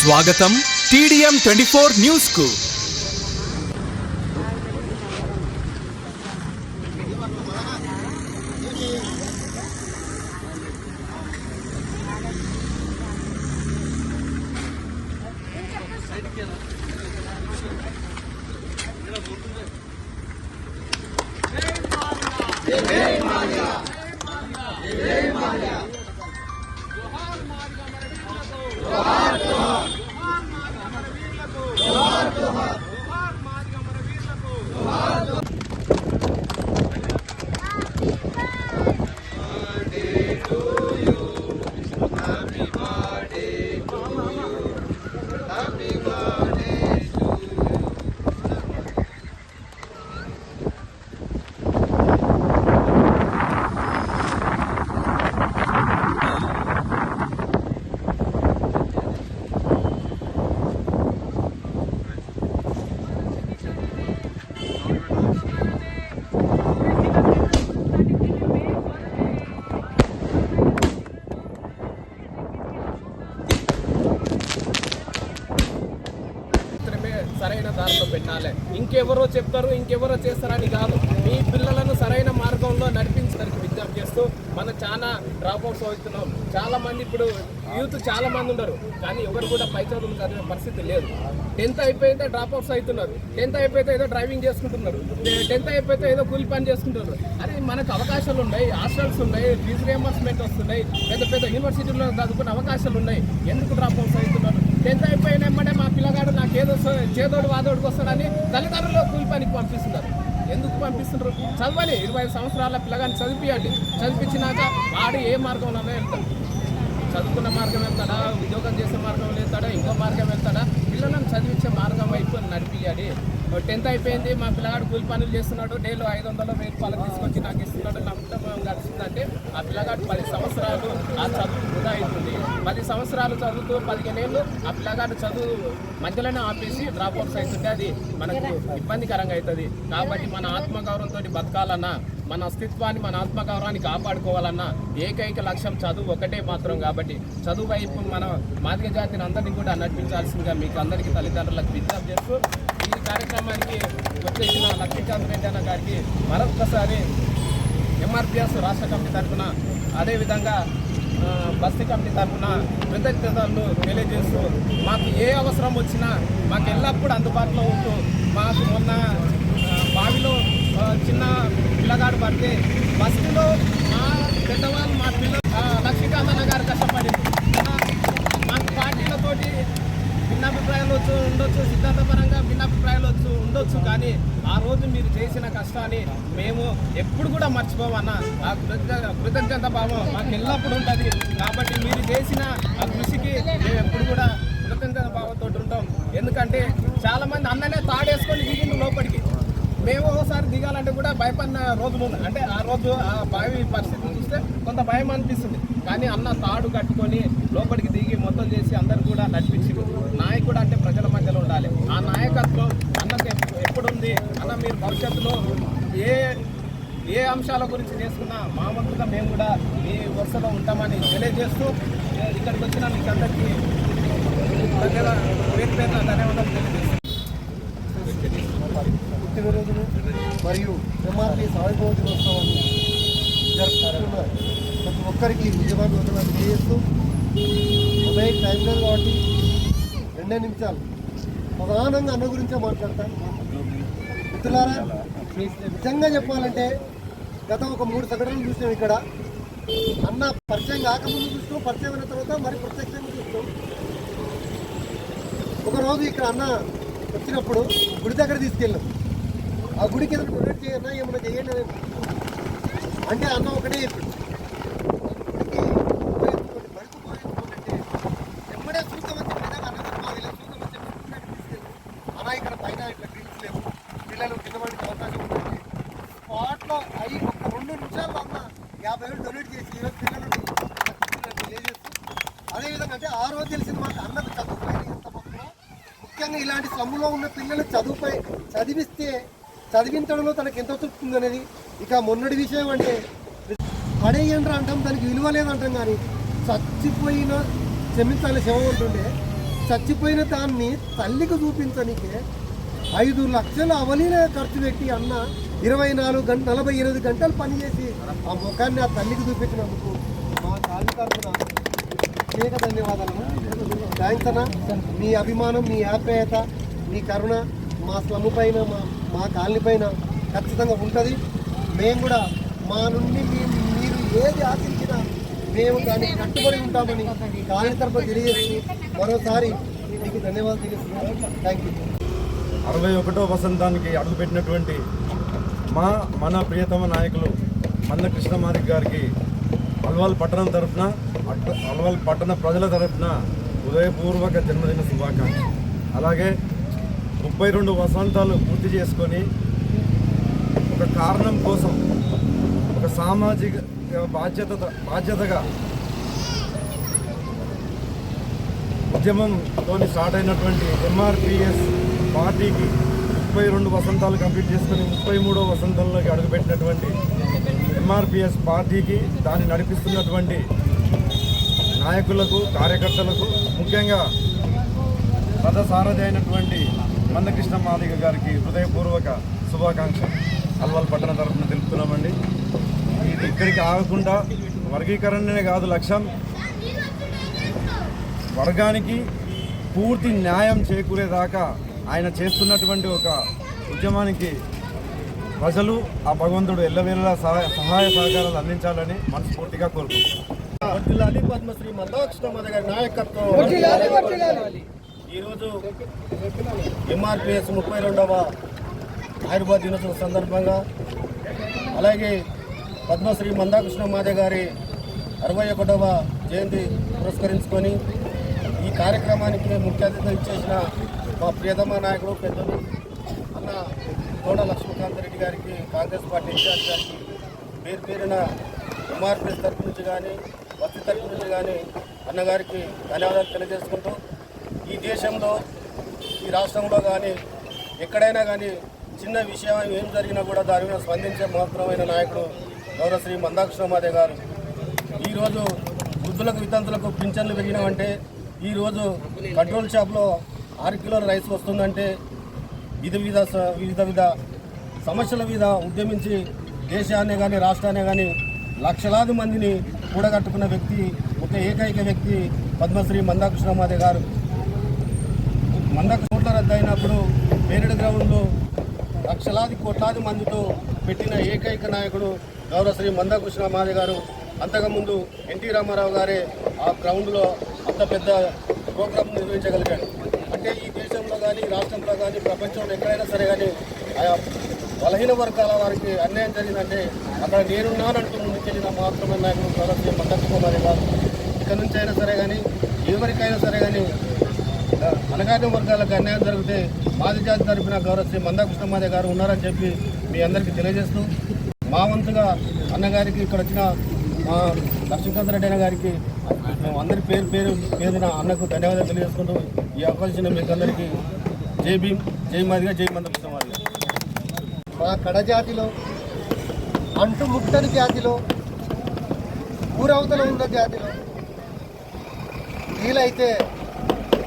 స్వాగతం TDM 24 news కు. సరైన దారిలో పెట్టాలి. ఇంకెవరో చెప్తారు, ఇంకెవరో చేస్తారని కాదు, మీ పిల్లలను సరైన మార్గంలో నడిపించడానికి విజ్ఞప్తి చేస్తూ మనం చాలా డ్రాప్అవుట్స్ అవుతున్నాం. చాలా మంది ఇప్పుడు యూత్ చాలా మంది ఉన్నారు, కానీ ఎవరు కూడా పై చదువులు చదివే పరిస్థితి లేదు. 10th అయిపోయితే డ్రాప్అవుట్స్ అవుతున్నారు, 10th అయిపోతే ఏదో డ్రైవింగ్ చేసుకుంటున్నారు, 10th అయిపోతే ఏదో కూలి పని చేసుకుంటున్నారు. అరే మనకు అవకాశాలు ఉన్నాయి, హాస్టల్స్ ఉన్నాయి, ఫీజు రియంబర్స్మెంట్ వస్తున్నాయి, పెద్ద పెద్ద యూనివర్సిటీలో చదువుకునే అవకాశాలు ఉన్నాయి. ఎందుకు డ్రాప్అవుట్స్ అవుతున్నారు? 10th అయిపోయిన వెంబడే మా పిల్లగాడు నాకు ఏదో చేదోడు వాదోడికి వస్తాడని తల్లిదండ్రులు కూలి పనికి పంపిస్తున్నారు. ఎందుకు పంపిస్తున్నారు? చదవాలి. 25 సంవత్సరాల పిల్లగాని చదివించండి. చదివించినాక వాడు ఏ మార్గంలోనే వెళ్తాడు. చదువుకున్న మార్గం వెళ్తాడా, ఉద్యోగం చేసే మార్గం వెళ్తాడా, ఇంకో మార్గం వెళ్తాడా? పిల్లలను చదివించే మార్గం వైపు నడిపియాలి. 10th అయిపోయింది, మా పిల్లగాడు కూలి పనులు చేస్తున్నాడు, డైలీ 500 1000 రూపాయలు తీసుకొచ్చి నాకు ఇస్తున్నాడు, నా కుటుంబం గడిచిందంటే ఆ పిల్లగాడు 10 సంవత్సరాలు ఆ చదువు వృధా అవుతుంది. 10 సంవత్సరాలు చదువుతూ 15 ఏళ్ళు ఆ పిల్లగాడు చదువు మధ్యలోనే ఆపేసి డ్రాప్అవుట్స్ అవుతుంటే అది మనకు ఇబ్బందికరంగా అవుతుంది. కాబట్టి మన ఆత్మగౌరవంతో బతకాలన్నా, మన అస్తిత్వాన్ని, మన ఆత్మగౌరవాన్ని కాపాడుకోవాలన్నా ఏకైక లక్ష్యం చదువు ఒకటే మాత్రం. కాబట్టి చదువు వైపు మన మాదిగ జాతిని అందరినీ కూడా నడిపించాల్సిందిగా మీకు అందరికీ తల్లిదండ్రులకు విజ్ఞప్తి చేస్తూ ఈ కార్యక్రమానికి వచ్చేసిన లక్ష్మీకాంత్ రెడ్డి అన్న గారికి మరొకసారి MRPS రాష్ట్ర కమిటీ తరఫున, అదేవిధంగా బస్తీ కమిటీ తరఫున కృతజ్ఞతలు తెలియజేస్తూ మాకు ఏ అవసరం వచ్చినా మాకు ఎల్లప్పుడూ అందుబాటులో ఉంటూ, మాకు మొన్న బావిలో చిన్న పిల్లగాడు పడితే బస్తీలో మా పెద్దవాళ్ళు మా పిల్లలు లక్ష్మీకాంత్ అన్న గారు కష్టపడి మాకు పార్టీలతోటి భిన్నాభిప్రాయాలు ఉండొచ్చు, సిద్ధాంతపరంగా భిన్నాభిప్రాయాలు ఉండొచ్చు, కానీ ఆ రోజు మీరు చేసిన కష్టాన్ని మేము ఎప్పుడు కూడా మర్చిపోమన్న ఆ కృతజ్ఞత భావం మాకు ఎల్లప్పుడు ఉంటుంది. కాబట్టి మీరు చేసిన ఆ కృషికి మేము ఎప్పుడు కూడా కృతజ్ఞత భావంతో ఉంటాం. ఎందుకంటే చాలామంది అన్ననే తాడేసుకొని దిగిండు లోపలికి. మేము ఒకసారి దిగాలంటే కూడా భయపడిన రోజులు ఉన్నాయి. అంటే ఆ రోజు ఆ బావి పరిస్థితిని చూస్తే కొంత భయం అనిపిస్తుంది, కానీ అన్న తాడు కట్టుకొని లోపలికి దిగి మొత్తం చేసి అందరు కూడా నడిపించారు. నాయకుడు అంటే ప్రజల మధ్యలో ఉండాలి. ఆ నాయకత్వం అన్నకు ఎప్పుడుంది అన్న. మీరు భవిష్యత్తులో ఏ అంశాల గురించి చేసుకున్నా మా వంతుగా మేము కూడా మీ వరుసలో ఉంటామని తెలియజేస్తూ ఇక్కడికి వచ్చిన మీకు అందరికీ ధన్యవాదాలు తెలియజేస్తాం. పుట్టినరోజును మరియు MRPS ఆవిర్భావ దినోత్సవాన్ని జరుపుకుంటున్న ప్రతి ఒక్కరికి విజయవంతం తెలియజేస్తూ మొబైల్ టైం లేదు కాబట్టి 2 నిమిషాలు ప్రధానంగా అన్న గురించే మాట్లాడతాను. మిత్రులారా, నిజంగా చెప్పాలంటే గత ఒక 3 సంఘటనలు చూసినాం. ఇక్కడ అన్న పరిచయం కాకముందు చూస్తాం, పరిచయం అయిన తర్వాత మరి ప్రత్యక్షంగా చూస్తాం. ఒకరోజు ఇక్కడ అన్న వచ్చినప్పుడు గుడి దగ్గర తీసుకెళ్ళాం. ఆ గుడికి ఏదైనా డొనేట్ చేయన్నా ఏమన్నా చేయండి అని అంటే అన్న ఒకటే చెప్పాడు, ఎమ్మడే చూద్దామని చెప్పేదాకా అన్న చూద్దామని చెప్పి అన్న ఇక్కడ పైన ఇట్లా డ్రింక్స్ లేవు, పిల్లలు కిందపడికి అవకాశం ఉంటుంది. స్పాట్లో అవి ఒక 2 నిమిషాల్లో అన్న 50,000 డొనేట్ చేసి ఈరోజు పిల్లలు తెలియజేస్తూ, అదేవిధంగా అంటే ఆ రోజు తెలిసింది మాకు అన్నకు చదువుపై ఎంత మొత్తం, ముఖ్యంగా ఇలాంటి స్లమ్లో ఉన్న పిల్లలు చదువుపై చదివించడంలో తనకు ఎంత తృప్తుంది అనేది. ఇక మొన్నటి విషయం అంటే పడేయండ్రా అంటాం, దానికి విలువ లేదంటాం, కానీ చచ్చిపోయిన క్షమించాలి శవం ఉంటుండే చచ్చిపోయిన దాన్ని తల్లికి చూపించనికే 5 లక్షల అవలీన ఖర్చు పెట్టి అన్న 24 గంటలు 48 గంటలు పనిచేసి ఆ ముఖాన్ని ఆ తల్లికి చూపించినందుకు మా కాలి తరఫున ప్రత్యేక ధన్యవాదాలు. థ్యాంక్స్ అన్న. మీ అభిమానం, మీ ఆప్యాయత, మీ కరుణ మా స్లమ్ పైన మా కాలనీ పైన ఖచ్చితంగా ఉంటుంది. మేము కూడా మా నుండి మీరు ఏది ఆశించినా మేము దానికి కట్టుబడి ఉంటామని కాలనీ తరఫున తెలియజేసి మరోసారి మీకు ధన్యవాదాలు తెలియజేస్తున్నాను. Thank you. 61వ వసంతానికి అడుగుపెట్టినటువంటి మన ప్రియతమ నాయకులు మంద కృష్ణమాదిగ గారికి అల్వాల్ పట్టణం తరఫున, అల్వాల్ పట్టణ ప్రజల తరఫున హృదయపూర్వక జన్మదిన శుభాకాంక్షలు. అలాగే 32 వసంతాలు పూర్తి చేసుకొని ఒక కారణం కోసం, ఒక సామాజిక బాధ్యతగా ఉద్యమంతో స్టార్ట్ అయినటువంటి ఎంఆర్పిఎస్ పార్టీకి 32 వసంతాలు కంప్లీట్ చేసుకొని 33వ వసంతంలోకి అడుగుపెట్టినటువంటి ఎంఆర్పిఎస్ పార్టీకి దాన్ని నడిపిస్తున్నటువంటి నాయకులకు, కార్యకర్తలకు, ముఖ్యంగా రథసారథి అయినటువంటి మందకృష్ణ మాదిగ గారికి హృదయపూర్వక శుభాకాంక్షలు అల్వాల్ పట్టణ తరఫున తెలుపుతున్నామండి. ఇది ఇక్కడికి ఆగకుండా వర్గీకరణనే కాదు లక్ష్యం, వర్గానికి పూర్తి న్యాయం చేకూరేదాకా ఆయన చేస్తున్నటువంటి ఒక ఉద్యమానికి ప్రజలు, ఆ భగవంతుడు ఎల్లవేళలా సహాయ సహకారాలు అందించాలని మనస్ఫూర్తిగా కోరుకుంటున్నాం. పద్మశ్రీ మందకృష్ణ మాదిగ గారి నాయకత్వం. ఈరోజు ఎంఆర్పిఎస్ 32వ ఆయుర్వేద దినోత్సవం సందర్భంగా, అలాగే పద్మశ్రీ మందకృష్ణ మాదిగ గారి 61వ జయంతి పురస్కరించుకొని ఈ కార్యక్రమానికి ముఖ్య అతిథిగా ఇచ్చేసిన మా ప్రియతమ నాయకుడు పెద్దలు అన్న తోట లక్ష్మీకాంత్ రెడ్డి గారికి, కాంగ్రెస్ పార్టీ ఇన్ఛార్జ్ గారికి పేరు పేరున ఎంఆర్పిఎస్ తరఫు నుంచి కానీ, బస్సు తరఫు నుంచి కానీ అన్నగారికి ధన్యవాదాలు తెలియజేసుకుంటూ, ఈ దేశంలో, ఈ రాష్ట్రంలో కానీ ఎక్కడైనా కానీ చిన్న విషయం ఏం జరిగినా కూడా దాని మీద స్పందించే మహత్తరమైన నాయకుడు గౌరవ శ్రీ మందకృష్ణ మాదిగ గారు. ఈరోజు వృద్ధులకు, వితంతులకు పింఛన్లు పెరిగినామంటే, ఈరోజు కంట్రోల్ షాప్లో 6 కిలోల రైస్ వస్తుందంటే వివిధ సమస్యల మీద ఉద్యమించి దేశాన్నే కానీ రాష్ట్రాన్నే కానీ లక్షలాది మందిని కూడగట్టుకున్న వ్యక్తి, ఒక ఏకైక వ్యక్తి పద్మశ్రీ మందకృష్ణ మాదిగ గారు. కోట్ల రద్దు అయినప్పుడు పేరెడ్ గ్రౌండ్లో లక్షలాది కోట్లాది మందితో పెట్టిన ఏకైక నాయకుడు గౌరవ శ్రీ మందకృష్ణ మాదిగ గారు. అంతకుముందు ఎన్టీ రామారావు గారే ఆ గ్రౌండ్లో అంత పెద్ద ప్రోగ్రాం నిర్వహించగలిగాడు. అంటే ఈ దేశంలో కానీ, రాష్ట్రంలో కానీ, ప్రపంచంలో ఎక్కడైనా సరే కానీ బలహీన వర్గాల వారికి అన్యాయం జరిగిందంటే అక్కడ నేనున్నానంటూ ముందుకెళ్ళిన మాత్రమే నాయకుడు గౌరవ శ్రీ మందకృష్ణ మాదిగ గారు. ఇక్కడ నుంచి అయినా సరే కానీ, ఎవరికైనా సరే కానీ అనగారిన వర్గాలకు అన్యాయం జరిగితే మాది జాతి తరపున గౌరవ శ్రీ మందకృష్ణ మాదిగ గారు ఉన్నారని చెప్పి మీ అందరికీ తెలియజేస్తూ, మా వంతుగా అన్నగారికి ఇక్కడ వచ్చిన మా లక్ష్మీకాంత్ రెడ్డి అన్న గారికి అందరి పేరున అన్నకు ధన్యవాదాలు తెలియజేసుకుంటూ ఈ అవకాశం మీకు అందరికీ జై భీమ్, జై మాదిగ, జై మందకృష్ణ మాదిగ. మా కడజాతిలో, అంటుముట్టని జాతిలో, ఊరవతల ఉన్న జాతిలో, వీలైతే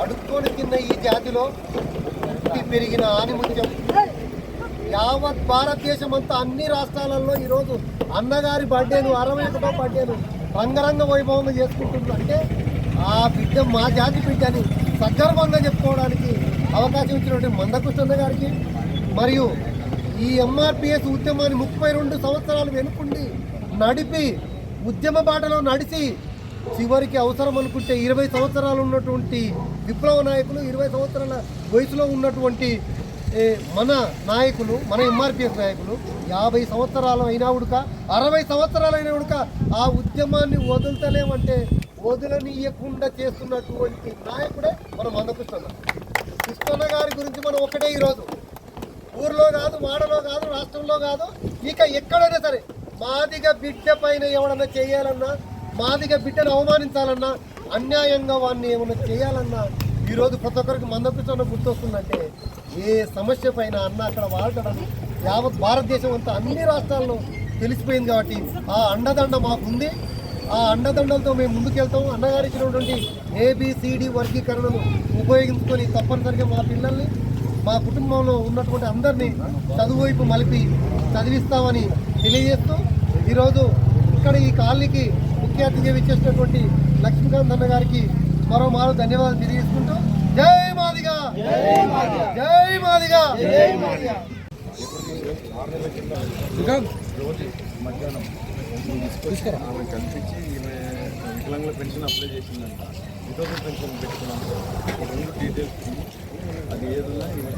అడుక్కొని కింద ఈ జాతిలో పెరిగిన ఆనిముత్యం యావత్ భారతదేశం అంతా అన్ని రాష్ట్రాలలో ఈరోజు అన్నగారి బర్త్డేను, 61వ బర్త్డేను రంగరంగ వైభవంగా చేసుకుంటుంది. అంటే ఆ బిడ్డ మా జాతి బిడ్డని సగర్వంగా చెప్పుకోవడానికి అవకాశం ఇచ్చినటువంటి మందకృష్ణ గారికి, మరియు ఈ ఎంఆర్పిఎస్ ఉద్యమాన్ని 32 సంవత్సరాలు వెనుకుండి నడిపి, ఉద్యమ బాటలో నడిచి చివరికి అవసరం అనుకుంటే 20 సంవత్సరాలు ఉన్నటువంటి విప్లవ నాయకులు, 20 సంవత్సరాల వయసులో ఉన్నటువంటి మన నాయకులు, మన ఎంఆర్పిఎస్ నాయకులు 50 సంవత్సరాలు అయినా ఉడక, 60 సంవత్సరాలు అయినా ఉడక ఆ ఉద్యమాన్ని వదులుతలేమంటే వదలనీయకుండా చేస్తున్నటువంటి నాయకుడే మన మందకృష్ణ. కృష్ణ గారి గురించి మనం ఒకటే ఈరోజు ఊర్లో కాదు, వాడలో కాదు, రాష్ట్రంలో కాదు, ఇక ఎక్కడైనా సరే మాదిగ బిడ్డ పైన ఎవడన్నా చేయాలన్నా, మాదిగ బిడ్డను అవమానించాలన్నా, అన్యాయంగా వాడిని ఏమన్నా చేయాలన్నా ఈరోజు ప్రతి ఒక్కరికి మందకృష్ణ గుర్తొస్తుందంటే ఏ సమస్య పైన అన్న అక్కడ వాడటం యావత్ భారతదేశం అంతా అన్ని రాష్ట్రాల్లో తెలిసిపోయింది. కాబట్టి ఆ అండదండ మాకుంది. ఆ అండదండలతో మేము ముందుకెళ్తాం. అన్నగారు ఇచ్చినటువంటి ABCD వర్గీకరణను ఉపయోగించుకొని తప్పనిసరిగా మా పిల్లల్ని, మా కుటుంబంలో ఉన్నటువంటి అందరినీ చదువు వైపు మలిపి చదివిస్తామని తెలియజేస్తూ ఈరోజు ఇక్కడ ఈ కాలనీకి ముఖ్య అతిథిగా ఇచ్చేసినటువంటి లక్ష్మీకాంత్ అన్న గారికి మరో మారు ధన్యవాదాలు తెలియజేసుకుంటూ జై మాదిగా, జై మాదిగా, జై మాదిగా. మధ్యాహ్నం ఆమె కల్పించి ఈమె వికలాంగుల పెన్షన్ అప్లై చేసిందంట. విధవ పెన్షన్ పెట్టుకున్నాం. రెండు డీటెయిల్స్ అది ఏదన్నా ఈమె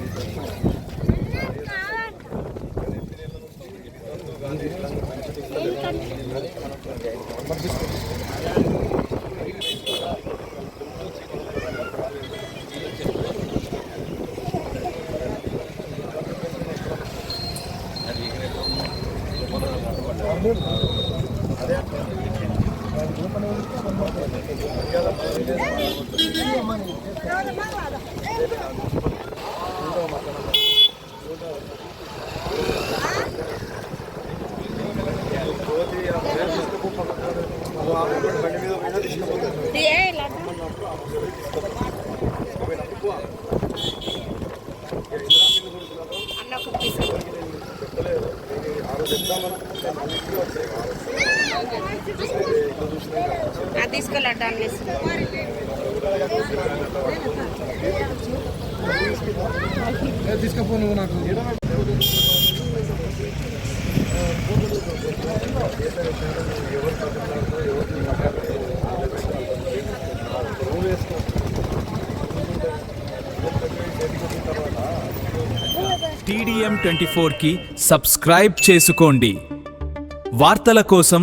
తీసుకెళ్ళండి తీసుకపో నువ్వు నాకు TDM 24కి సబ్స్క్రైబ్ చేసుకోండి. వార్తల కోసం